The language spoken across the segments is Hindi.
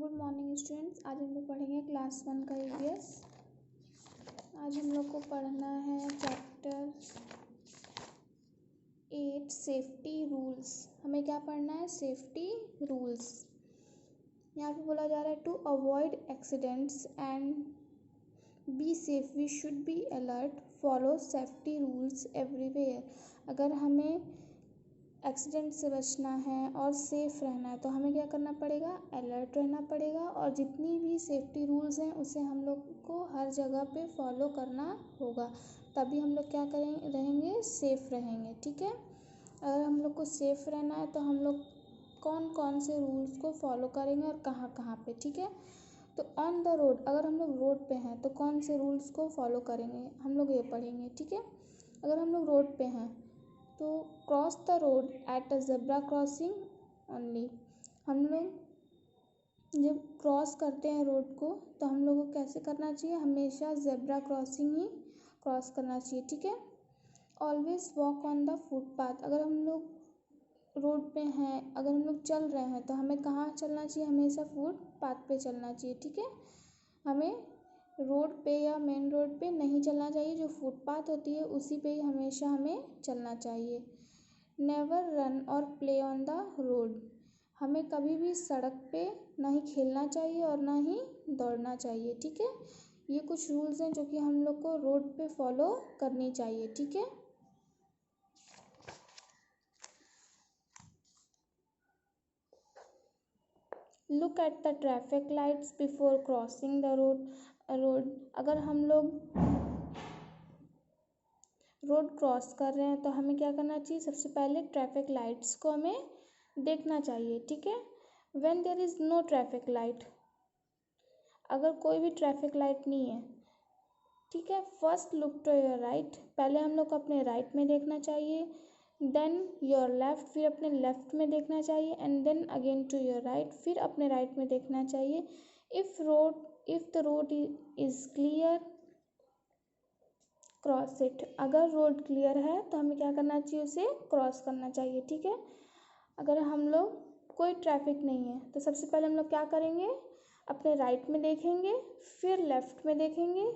Good morning students. आज हम लोग पढ़ेंगे क्लास 1 का ईवीएस। आज हम लोग को पढ़ना है चैप्टर 8 सेफ्टी रूल्स। हमें क्या पढ़ना है? Safety rules. यहाँ पे बोला जा रहा है to avoid accidents and be safe we should be alert, follow safety rules everywhere. अगर हमें एक्सीडेंट से बचना है और सेफ़ रहना है तो हमें क्या करना पड़ेगा? अलर्ट रहना पड़ेगा, और जितनी भी सेफ्टी रूल्स हैं उसे हम लोग को हर जगह पे फॉलो करना होगा, तभी हम लोग क्या रहेंगे? सेफ़ रहेंगे। ठीक है। अगर हम लोग को सेफ़ रहना है तो हम लोग कौन कौन से रूल्स को फॉलो करेंगे और कहाँ कहाँ पे? ठीक है। तो ऑन द रोड, अगर हम लोग रोड पे हैं तो कौन से रूल्स को फॉलो करेंगे हम लोग, ये पढ़ेंगे। ठीक है। अगर हम लोग रोड पे हैं तो cross the road at a zebra crossing only. हम लोग जब क्रॉस करते हैं रोड को तो हम लोग को कैसे करना चाहिए? हमेशा जेब्रा क्रॉसिंग ही क्रॉस करना चाहिए। ठीक है। Always walk on the footpath. अगर हम लोग रोड पे हैं, अगर हम लोग चल रहे हैं तो हमें कहाँ चलना चाहिए? हमेशा फुटपाथ पे चलना चाहिए। ठीक है। हमें रोड पे या मेन रोड पे नहीं चलना चाहिए, जो फुटपाथ होती है उसी पे ही हमेशा हमें चलना चाहिए। नेवर रन और प्ले ऑन द रोड। हमें कभी भी सड़क पे ना ही खेलना चाहिए और ना ही दौड़ना चाहिए। ठीक है। ये कुछ रूल्स हैं जो कि हम लोग को रोड पे फॉलो करनी चाहिए। ठीक है। Look at the traffic lights before crossing the road. अगर हम लोग रोड क्रॉस कर रहे हैं तो हमें क्या करना चाहिए? सबसे पहले ट्रैफिक लाइट्स को हमें देखना चाहिए। ठीक है। When there is no traffic light, अगर कोई भी ट्रैफिक लाइट नहीं है, ठीक है, first look to your right. पहले हम लोग को अपने राइट में देखना चाहिए, देन योर लेफ्ट, फिर अपने लेफ्ट में देखना चाहिए, and then again to your right, फिर अपने राइट में देखना चाहिए। If the road is clear cross it. अगर रोड क्लियर है तो हमें क्या करना चाहिए? उसे क्रॉस करना चाहिए। ठीक है। अगर हम लोग कोई ट्रैफिक नहीं है तो सबसे पहले हम लोग क्या करेंगे? अपने राइट में देखेंगे, फिर लेफ्ट में देखेंगे,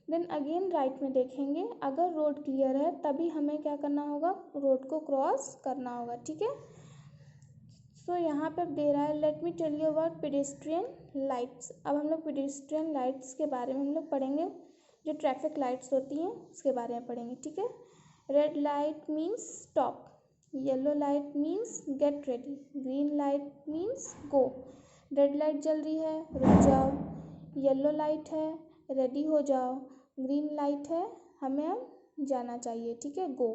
देन अगेन राइट में देखेंगे। अगर रोड क्लियर है तभी हमें क्या करना होगा? रोड को क्रॉस करना होगा। ठीक है। सो यहाँ पर दे रहा है let me tell you about pedestrian lights. अब हम लोग पेडेस्ट्रियन लाइट्स के बारे में हम लोग पढ़ेंगे, जो ट्रैफिक लाइट्स होती हैं उसके बारे में पढ़ेंगे। ठीक है। Red light means stop, yellow light means get ready, green light means go. Red light जल रही है, रुक जाओ। येलो लाइट है, रेडी हो जाओ। ग्रीन लाइट है, हमें अब जाना चाहिए। ठीक है, गो।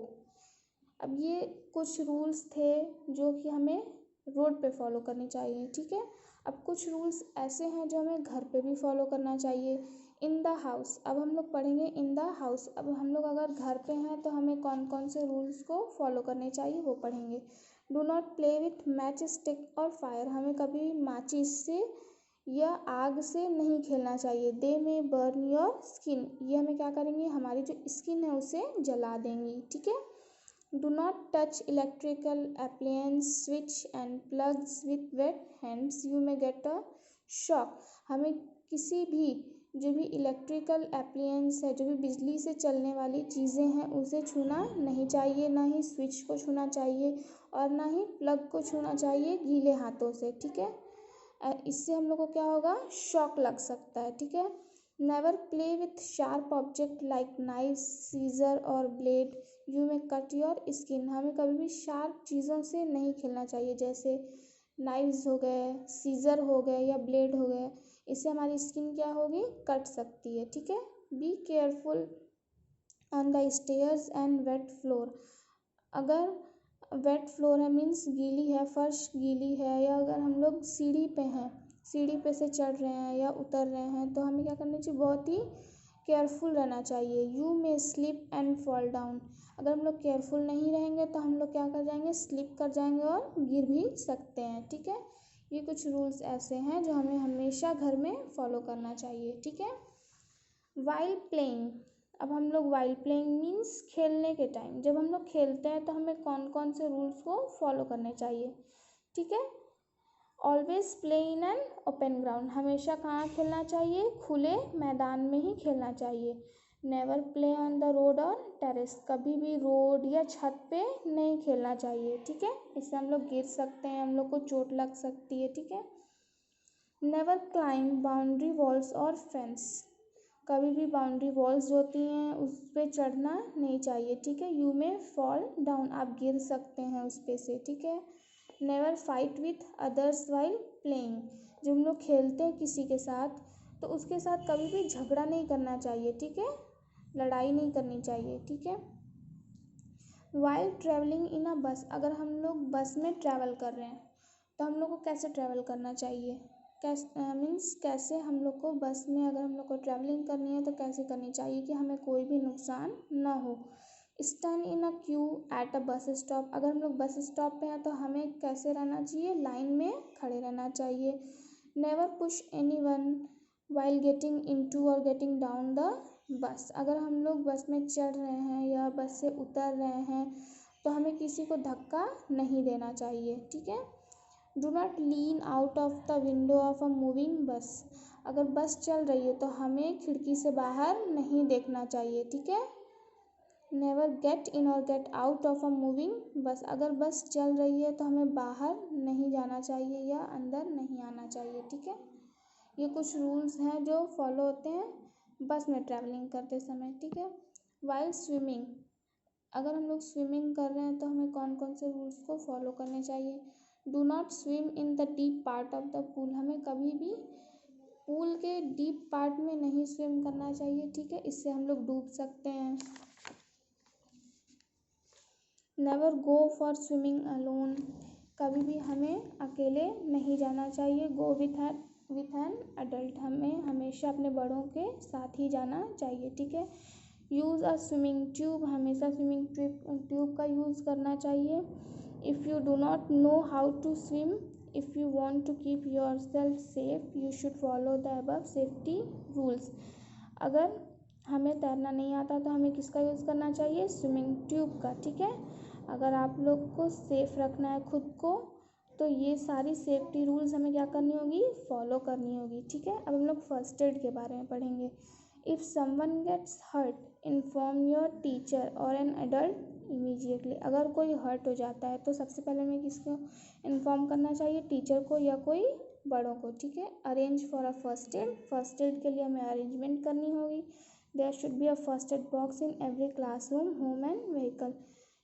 अब ये कुछ रूल्स थे जो कि हमें रोड पे फॉलो करनी चाहिए। ठीक है। अब कुछ रूल्स ऐसे हैं जो हमें घर पे भी फॉलो करना चाहिए। इन द हाउस, अब हम लोग पढ़ेंगे इन द हाउस। अब हम लोग अगर घर पे हैं तो हमें कौन कौन से रूल्स को फॉलो करने चाहिए वो पढ़ेंगे। Do not play with match stick और फायर। हमें कभी माचिस से या आग से नहीं खेलना चाहिए। दे में बर्न योर स्किन, ये हमें क्या करेंगे? हमारी जो स्किन है उसे जला देंगी। ठीक है। Do not touch electrical appliance switch and plugs with wet hands, you may get a shock। हमें किसी भी जो भी इलेक्ट्रिकल एप्लियंस है, जो भी बिजली से चलने वाली चीज़ें हैं, उसे छूना नहीं चाहिए। ना ही स्विच को छूना चाहिए और ना ही प्लग को छूना चाहिए गीले हाथों से। ठीक है। इससे हम लोग को क्या होगा? शॉक लग सकता है। ठीक है। Never play with sharp object like knife, scissor और blade, you may cut your skin. हमें कभी भी शार्प चीज़ों से नहीं खेलना चाहिए, जैसे नाइफ्स हो गए, सीज़र हो गए या ब्लेड हो गए। इससे हमारी स्किन क्या होगी? कट सकती है। ठीक है। Be careful on the stairs and wait floor. अगर वेट फ्लोर है मीन्स गीली है, फर्श गीली है, या अगर हम लोग सीढ़ी पे हैं, सीढ़ी पे से चढ़ रहे हैं या उतर रहे हैं तो हमें क्या करना चाहिए? बहुत ही केयरफुल रहना चाहिए। यू में स्लिप एंड फॉल डाउन। अगर हम लोग केयरफुल नहीं रहेंगे तो हम लोग क्या कर जाएंगे? स्लिप कर जाएंगे और गिर भी सकते हैं। ठीक है। ये कुछ रूल्स ऐसे हैं जो हमें हमेशा घर में फॉलो करना चाहिए। ठीक है। While playing. अब हम लोग वाइल प्लेइंग मीन्स खेलने के टाइम, जब हम लोग खेलते हैं तो हमें कौन कौन से रूल्स को फॉलो करने चाहिए? ठीक है। Always play in an open ground, हमेशा कहाँ खेलना चाहिए, खुले मैदान में ही खेलना चाहिए। Never play on the road और टेरेस, कभी भी रोड या छत पे नहीं खेलना चाहिए, ठीक है, इससे हम लोग गिर सकते हैं, हम लोग को चोट लग सकती है, ठीक है। नेवर क्लाइंब बाउंड्री वॉल्स और फेंस, कभी भी बाउंड्री वॉल्स जो होती हैं उस पर चढ़ना नहीं चाहिए, ठीक है, यू में फॉल डाउन, आप गिर सकते हैं उस पे से, ठीक है। Never fight with others while playing, जब हम लोग खेलते हैं किसी के साथ तो उसके साथ कभी भी झगड़ा नहीं करना चाहिए, ठीक है, लड़ाई नहीं करनी चाहिए, ठीक है। वाइल ट्रैवलिंग इन अ बस, अगर हम लोग बस में ट्रैवल कर रहे हैं तो हम लोग को कैसे ट्रैवल करना चाहिए, कैसे हम लोग को बस में अगर हम लोग को ट्रैवलिंग करनी है तो कैसे करनी चाहिए कि हमें कोई भी नुकसान ना हो। Stand in a Q at a bus stop, अगर हम लोग बस स्टॉप पे हैं तो हमें कैसे रहना चाहिए, लाइन में खड़े रहना चाहिए। Never push any one while getting into और गेटिंग डाउन द बस, अगर हम लोग बस में चढ़ रहे हैं या बस से उतर रहे हैं तो हमें किसी को धक्का नहीं देना चाहिए, ठीक है। Do not lean out of the window of a moving बस, अगर बस चल रही है तो हमें खिड़की से बाहर नहीं देखना चाहिए, ठीक है। नेवर गेट इन और get out of a moving बस, अगर बस चल रही है तो हमें बाहर नहीं जाना चाहिए या अंदर नहीं आना चाहिए, ठीक है। ये कुछ रूल्स हैं जो फॉलो होते हैं बस में ट्रैवलिंग करते समय, ठीक है। वाइल स्विमिंग, अगर हम लोग स्विमिंग कर रहे हैं तो हमें कौन कौन से रूल्स को फॉलो करने चाहिए। Do not swim in the deep part of the pool, हमें कभी भी पूल के डीप पार्ट में नहीं स्विम करना चाहिए, ठीक है, इससे हम लोग डूब सकते हैं। Never go for swimming alone, कभी भी हमें अकेले नहीं जाना चाहिए। गो विथ एन अडल्ट, हमें हमेशा अपने बड़ों के साथ ही जाना चाहिए, ठीक है। यूज़ अ स्विमिंग ट्यूब, हमेशा स्विमिंग ट्यूब का यूज़ करना चाहिए। If you do not know how to swim, if you want to keep yourself safe you should follow the above safety rules, अगर हमें तैरना नहीं आता तो हमें किसका यूज़ करना चाहिए, स्विमिंग ट्यूब का, ठीक है। अगर आप लोग को सेफ़ रखना है खुद को तो ये सारी सेफ्टी रूल्स हमें क्या करनी होगी, फॉलो करनी होगी, ठीक है। अब हम लोग फर्स्ट एड के बारे में पढ़ेंगे। If someone gets hurt inform your teacher और एन एडल्ट इमीडिएटली, अगर कोई हर्ट हो जाता है तो सबसे पहले हमें किसको इन्फॉर्म करना चाहिए, टीचर को या कोई बड़ों को, ठीक है। Arrange for a first aid, first aid के लिए हमें अरेंजमेंट करनी होगी। There should be a first aid box in every classroom, home and vehicle,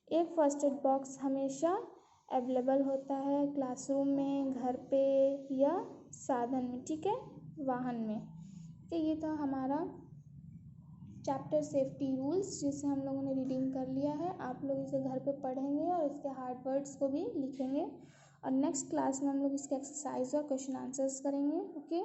एक फर्स्ट एड बॉक्स हमेशा अवेलेबल होता है क्लासरूम में, घर पे या साधन में, ठीक है, वाहन में। तो ये था हमारा चैप्टर सेफ्टी रूल्स जिसे हम लोगों ने रीडिंग कर लिया है। आप लोग इसे घर पे पढ़ेंगे और इसके हार्ड वर्ड्स को भी लिखेंगे और नेक्स्ट क्लास में हम लोग इसके एक्सरसाइज और क्वेश्चन आंसर्स करेंगे, ओके।